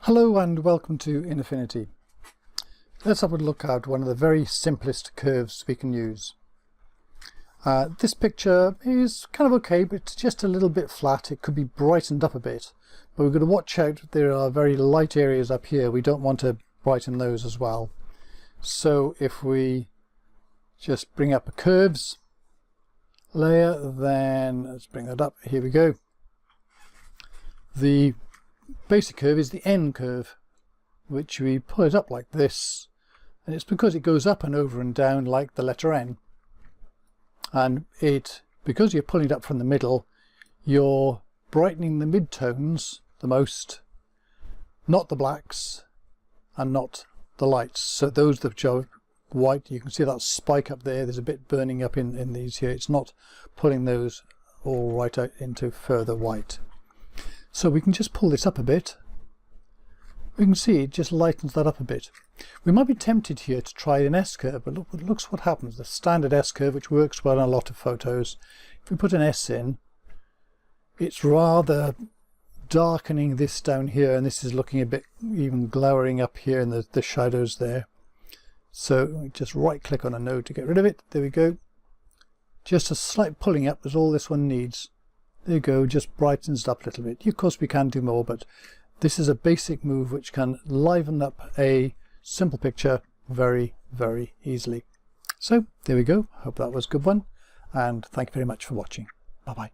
Hello and welcome to Affinity. Let's have a look at one of the very simplest curves we can use. This picture is kind of okay, but it's just a little bit flat. It could be brightened up a bit, but we've got to watch out. There are very light areas up here. We don't want to brighten those as well. So if we just bring up a curves layer, then let's bring that up. Here we go. The basic curve is the N curve, which we pull it up like this, and it's because it goes up and over and down like the letter N, and because you're pulling it up from the middle, you're brightening the mid-tones the most, not the blacks and not the lights. So those that are white, you can see that spike up there, there's a bit burning up in these here. It's not pulling those all right out into further white. So we can just pull this up a bit. We can see it just lightens that up a bit. We might be tempted here to try an S curve, but look what happens. The standard S curve, which works well in a lot of photos. If we put an S in, it's rather darkening this down here, and this is looking a bit even glowering up here in the shadows there. So just right click on a node to get rid of it. There we go. Just a slight pulling up is all this one needs. There you go, just brightens it up a little bit. Of course we can do more, but this is a basic move which can liven up a simple picture very, very easily. So there we go. Hope that was a good one, and thank you very much for watching. Bye bye.